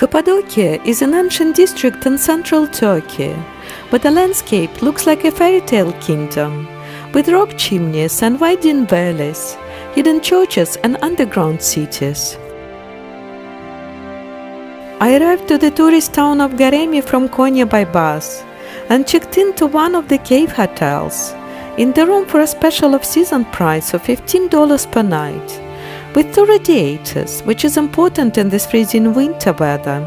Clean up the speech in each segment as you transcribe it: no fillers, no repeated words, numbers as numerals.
Cappadocia is an ancient district in central Turkey, but the landscape looks like a fairy tale kingdom, with rock chimneys and winding valleys, hidden churches and underground cities. I arrived to the tourist town of Goreme from Konya by bus and checked into one of the cave hotels, in the room for a special off-season price of $15 per night, with 2 radiators, which is important in this freezing winter weather.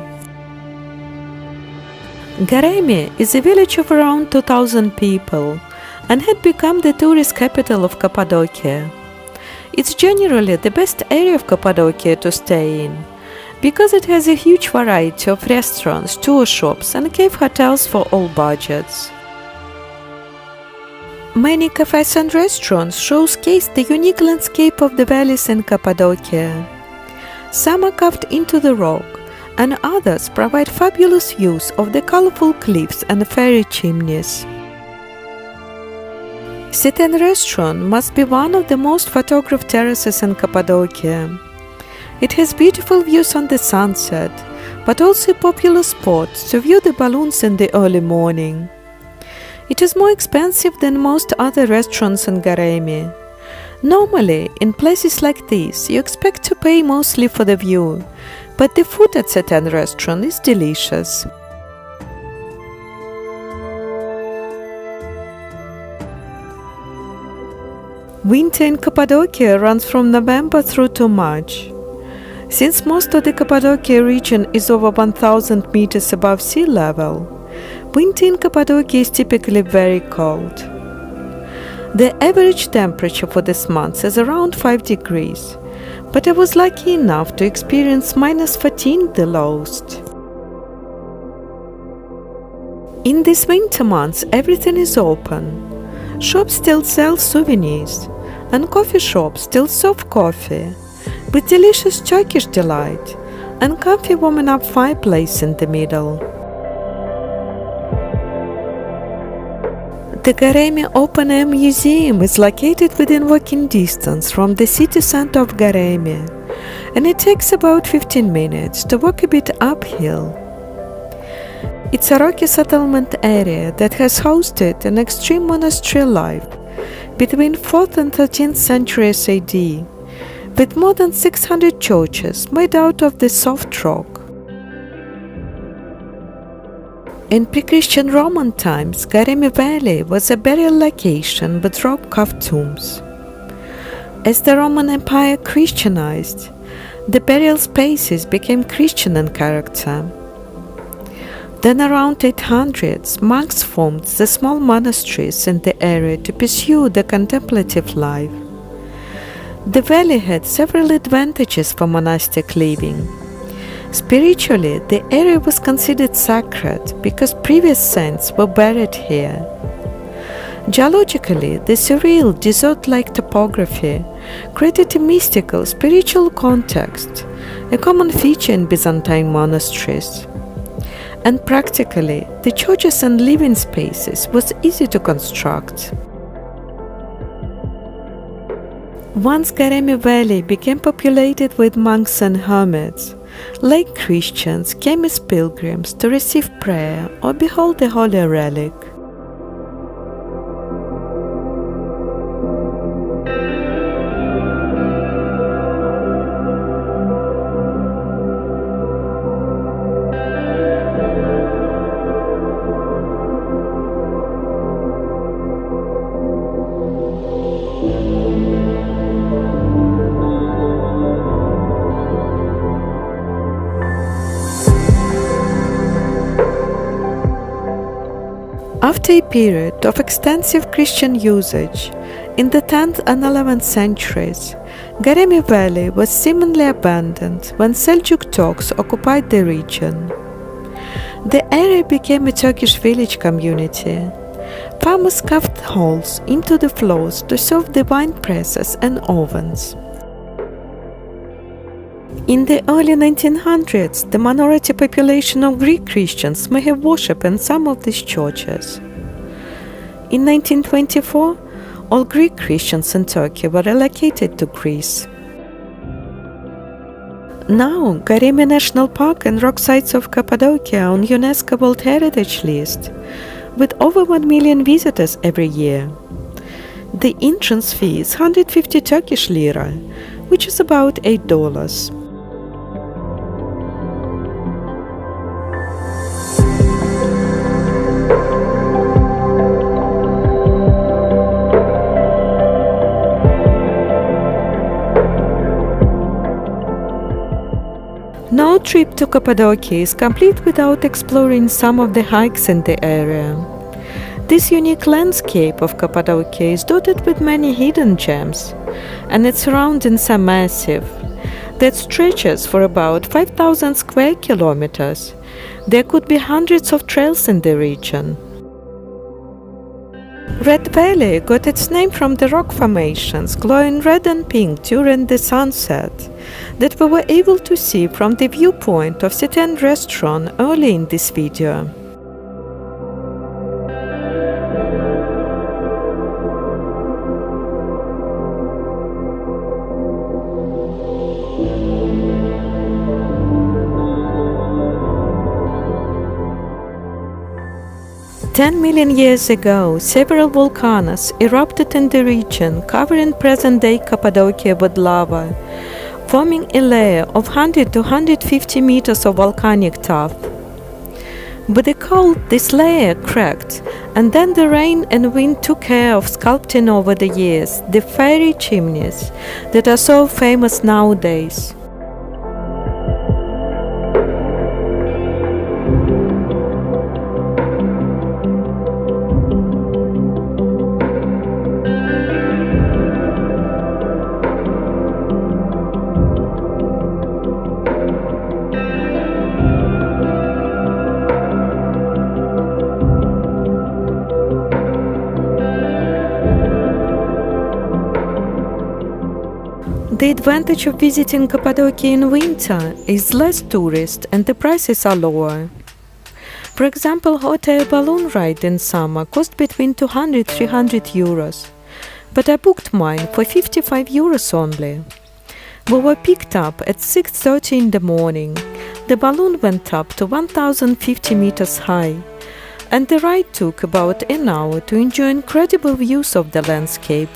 Goreme is a village of around 2,000 people and had become the tourist capital of Cappadocia. It's generally the best area of Cappadocia to stay in, because it has a huge variety of restaurants, tour shops and cave hotels for all budgets. Many cafes and restaurants showcase the unique landscape of the valleys in Cappadocia. Some are carved into the rock, and others provide fabulous views of the colorful cliffs and fairy chimneys. Sit-in restaurant must be one of the most photographed terraces in Cappadocia. It has beautiful views on the sunset, but also a popular spot to view the balloons in the early morning. It is more expensive than most other restaurants in Goreme. Normally, in places like this, you expect to pay mostly for the view, but the food at sit-in restaurant is delicious. Winter in Cappadocia runs from November through to March. Since most of the Cappadocia region is over 1,000 meters above sea level, winter in Cappadocia is typically very cold. The average temperature for this month is around 5 degrees, but I was lucky enough to experience -14 the lowest. In these winter months, everything is open. Shops still sell souvenirs, and coffee shops still serve coffee, with delicious Turkish delight and comfy warming-up fireplace in the middle. The Goreme Open Air Museum is located within walking distance from the city center of Goreme, and it takes about 15 minutes to walk a bit uphill. It's a rocky settlement area that has hosted an extreme monastery life between 4th and 13th centuries AD, with more than 600 churches made out of the soft rock. In pre-Christian Roman times, Goreme Valley was a burial location with rock-carved tombs. As the Roman Empire Christianized, the burial spaces became Christian in character. Then around 800s, monks formed the small monasteries in the area to pursue the contemplative life. The valley had several advantages for monastic living. Spiritually, the area was considered sacred because previous saints were buried here. Geologically, the surreal desert-like topography created a mystical, spiritual context, a common feature in Byzantine monasteries. And practically, the churches and living spaces was easy to construct. Once Goreme Valley became populated with monks and hermits, like Christians came as pilgrims to receive prayer or behold the holy relic. After a period of extensive Christian usage in the 10th and 11th centuries, Goreme Valley was seemingly abandoned when Seljuk Turks occupied the region. The area became a Turkish village community. Farmers carved holes into the floors to serve the wine presses and ovens. In the early 1900s, the minority population of Greek Christians may have worshipped in some of these churches. In 1924, all Greek Christians in Turkey were relocated to Greece. Now, Goreme National Park and rock sites of Cappadocia on UNESCO World Heritage List, with over 1 million visitors every year. The entrance fee is 150 Turkish lira, which is about $8. No trip to Cappadocia is complete without exploring some of the hikes in the area. This unique landscape of Cappadocia is dotted with many hidden gems, and its surroundings are massive. That stretches for about 5,000 square kilometers. There could be hundreds of trails in the region. Red Valley got its name from the rock formations glowing red and pink during the sunset that we were able to see from the viewpoint of Sit-in restaurant early in this video. Ten million years ago, several volcanoes erupted in the region, covering present-day Cappadocia with lava, forming a layer of 100 to 150 meters of volcanic tuff. With the cold, this layer cracked, and then the rain and wind took care of sculpting over the years the fiery chimneys that are so famous nowadays. The advantage of visiting Cappadocia in winter is less tourists and the prices are lower. For example, hot air balloon ride in summer cost between 200–300 euros, but I booked mine for 55 euros only. We were picked up at 6:30 in the morning. The balloon went up to 1,050 meters high, and the ride took about an hour to enjoy incredible views of the landscape.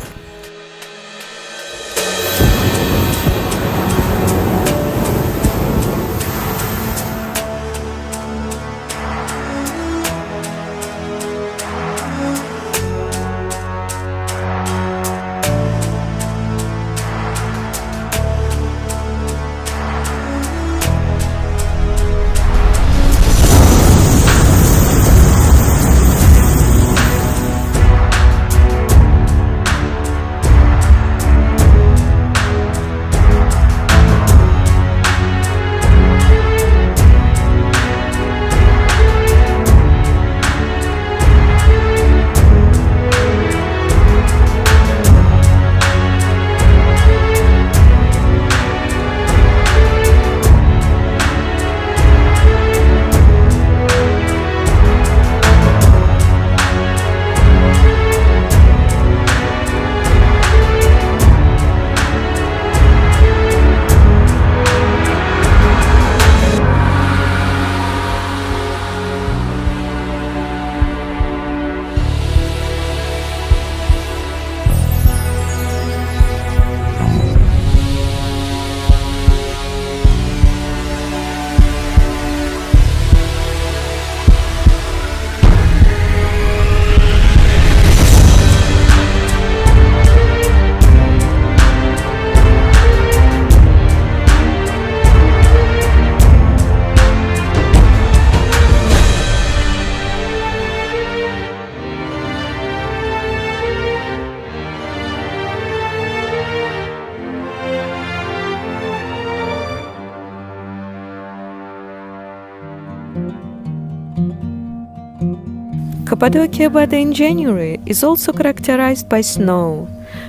Cappadocia weather in January is also characterized by snow,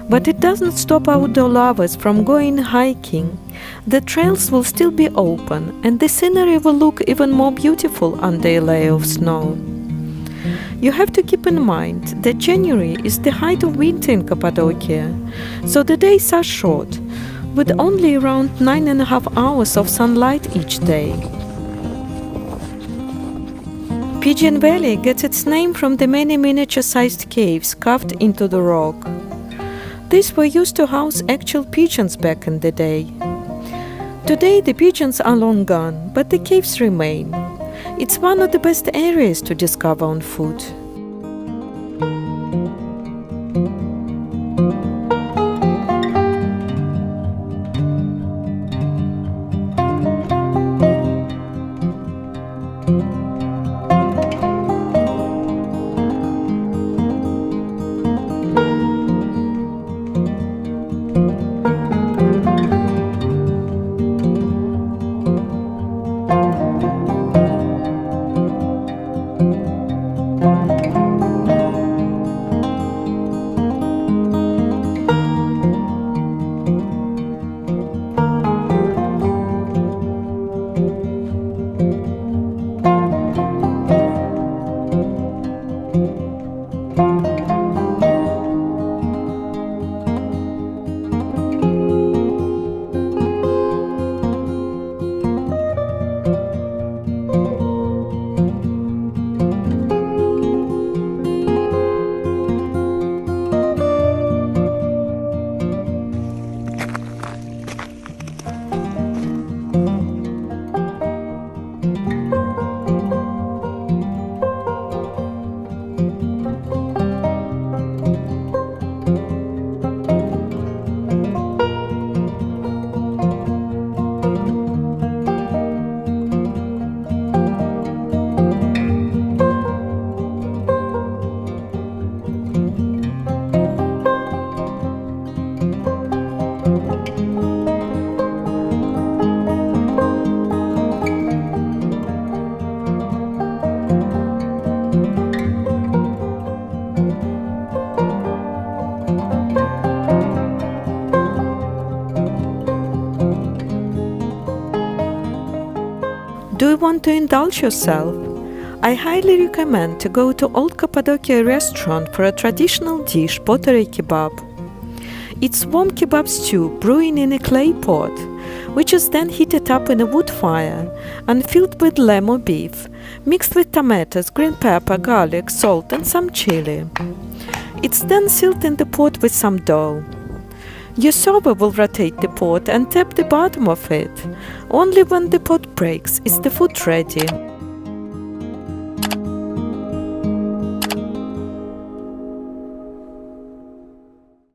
but it doesn't stop outdoor lovers from going hiking. The trails will still be open, and the scenery will look even more beautiful under a layer of snow. You have to keep in mind that January is the height of winter in Cappadocia, so the days are short. with only around 9.5 hours of sunlight each day. Pigeon Valley gets its name from the many miniature-sized caves carved into the rock. These were used to house actual pigeons back in the day. Today the pigeons are long gone, but the caves remain. It's one of the best areas to discover on foot. Do you want to indulge yourself? I highly recommend to go to Old Cappadocia restaurant for a traditional dish, pottery kebab. It's warm kebab stew brewing in a clay pot, which is then heated up in a wood fire and filled with lamb or beef, mixed with tomatoes, green pepper, garlic, salt and some chili. It's then sealed in the pot with some dough. Your server will rotate the pot and tap the bottom of it. Only when the pot breaks is the food ready.